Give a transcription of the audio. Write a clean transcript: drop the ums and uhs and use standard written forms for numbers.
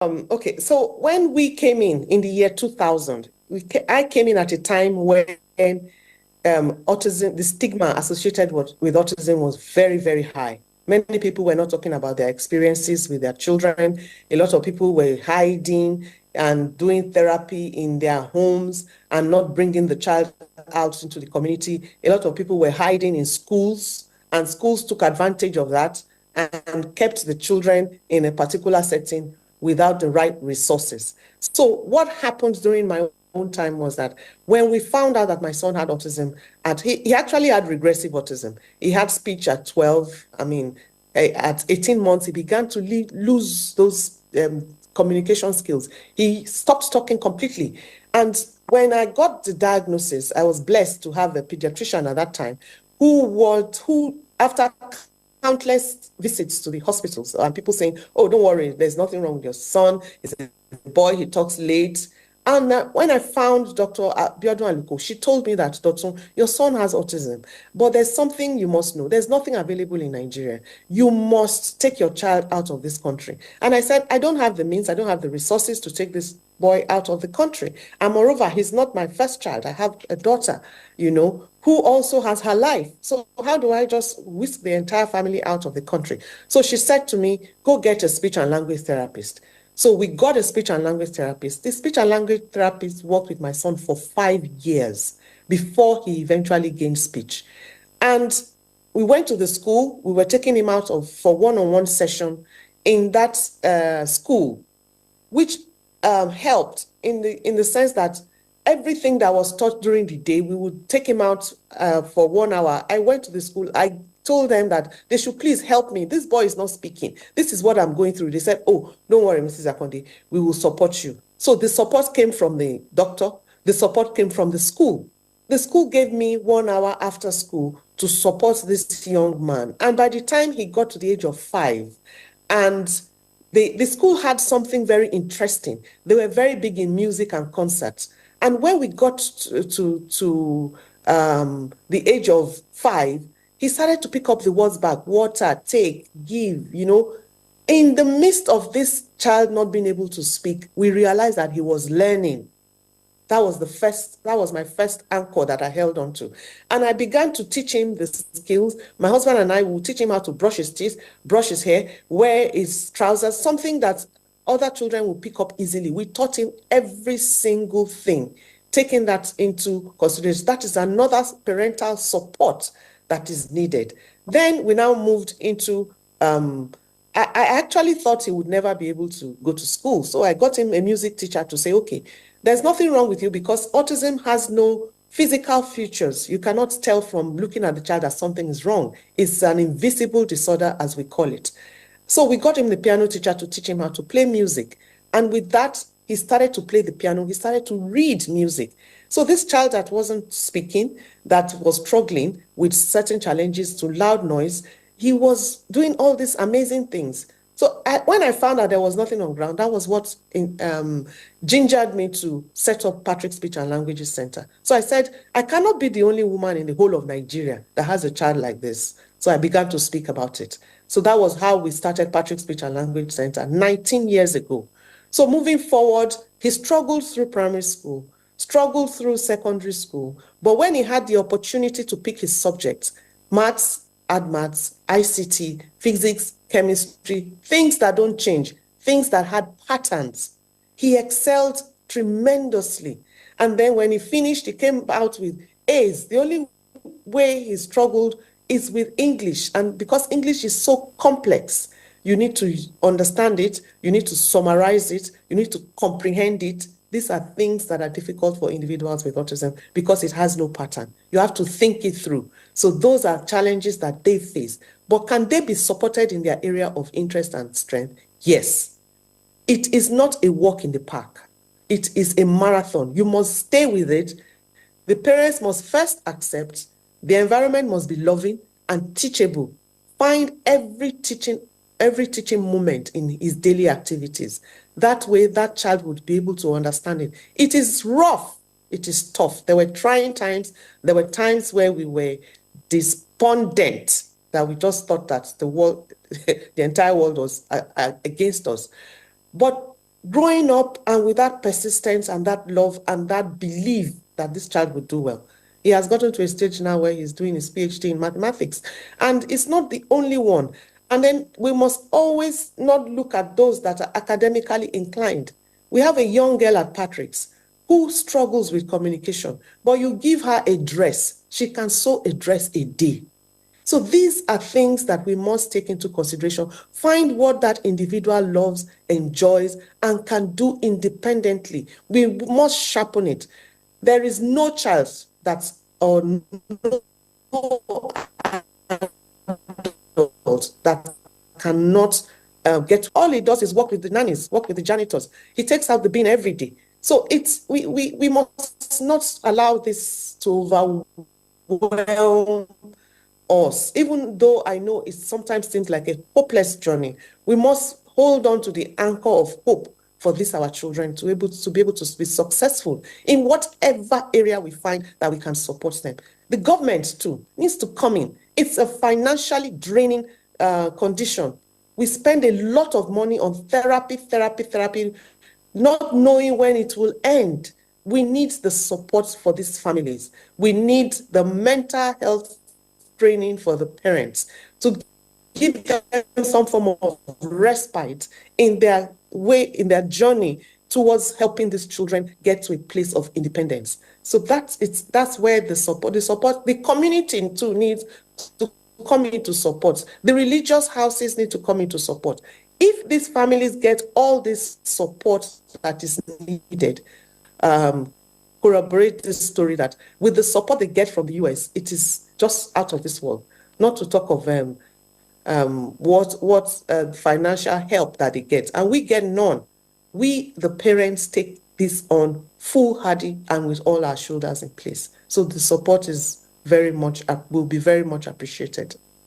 Okay, so when we came in the year 2000, I came in at a time when autism, the stigma associated with autism was very, very high. Many people were not talking about their experiences with their children. A lot of people were hiding and doing therapy in their homes and not bringing the child out into the community. A lot of people were hiding in schools, and schools took advantage of that and kept the children in a particular setting without the right resources. So what happened during my own time was that when we found out that my son had autism, he actually had regressive autism. He had speech at 12. I mean, at 18 months, he began to lose those communication skills. He stopped talking completely. And when I got the diagnosis, I was blessed to have a pediatrician at that time who after countless visits to the hospitals and people saying, oh, don't worry, there's nothing wrong with your son. He's a boy, he talks late. And when I found Dr. Biodun Aluko, she told me that, Dr. your son has autism, but there's something you must know. There's nothing available in Nigeria. You must take your child out of this country. And I said, I don't have the means, I don't have the resources to take this boy out of the country. And moreover, he's not my first child. I have a daughter, who also has her life. So how do I just whisk the entire family out of the country? So she said to me, go get a speech and language therapist. So we got a speech and language therapist. The speech and language therapist worked with my son for 5 years before he eventually gained speech. And we went to the school. We were taking him out for one-on-one session in that school, which helped in the sense that everything that was taught during the day, we would take him out for 1 hour. I went to the school. I told them that they should please help me. This boy is not speaking. This is what I'm going through. They said, oh, don't worry, Mrs. Akonde, we will support you. So the support came from the doctor. The support came from the school. The school gave me 1 hour after school to support this young man. And by the time he got to the age of 5, and the school had something very interesting. They were very big in music and concerts. And when we got to the age of 5, he started to pick up the words back: water, take, give, In the midst of this child not being able to speak, we realized that he was learning. That was my first anchor that I held on to. And I began to teach him the skills. My husband and I will teach him how to brush his teeth, brush his hair, wear his trousers, something that other children will pick up easily. We taught him every single thing, taking that into consideration. That is another parental support that is needed. Then we now moved into, I actually thought he would never be able to go to school. So I got him a music teacher to say, okay, there's nothing wrong with you because autism has no physical features. You cannot tell from looking at the child that something is wrong. It's an invisible disorder, as we call it. So we got him the piano teacher to teach him how to play music. And with that, he started to play the piano. He started to read music. So this child that wasn't speaking, that was struggling with certain challenges to loud noise, he was doing all these amazing things. So when I found out there was nothing on ground, that was what gingered me to set up Patrick Speech and Languages Center. So I said, I cannot be the only woman in the whole of Nigeria that has a child like this. So I began to speak about it. So that was how we started Patrick Speech and Language Center 19 years ago. So moving forward, he struggled through primary school, struggled through secondary school. But when he had the opportunity to pick his subjects, maths, ICT, physics, chemistry, things that don't change, things that had patterns, he excelled tremendously. And then when he finished, he came out with A's. The only way he struggled is with English. And because English is so complex, you need to understand it, you need to summarize it, you need to comprehend it. These are things that are difficult for individuals with autism because it has no pattern. You have to think it through. So those are challenges that they face. But can they be supported in their area of interest and strength? Yes. It is not a walk in the park. It is a marathon. You must stay with it. The parents must first accept. The environment must be loving and teachable. Find every teaching moment in his daily activities. That way, that child would be able to understand it. It is rough. It is tough. There were trying times. There were times where we were despondent, that we just thought that the world, the entire world was against us. But growing up and with that persistence and that love and that belief that this child would do well. He has gotten to a stage now where he's doing his PhD in mathematics. And it's not the only one. And then we must always not look at those that are academically inclined. We have a young girl at Patrick's who struggles with communication, but you give her a dress, she can sew a dress a day. So these are things that we must take into consideration. Find what that individual loves, enjoys, and can do independently. We must sharpen it. There is no child that's or no adult that cannot get. All he does is work with the nannies, work with the janitors. He takes out the bin every day. So we must not allow this to overwhelm us, even though I know it sometimes seems like a hopeless journey. We must hold on to the anchor of hope for this our children to be able to be successful in whatever area we find that we can support them. The government too needs to come in. It's a financially draining condition. We spend a lot of money on therapy, not knowing when it will end. We need the support for these families. We need the mental health training for the parents to give them some form of respite in their way, in their journey towards helping these children get to a place of independence. So that's where the support, the community too needs to come into support. The religious houses need to come into support. If these families get all this support that is needed, corroborate this story that with the support they get from the US, it is just out of this world. Not to talk of what financial help that they get, and we get none. We, the parents, take this on foolhardy and with all our shoulders in place. So the support is will be very much appreciated.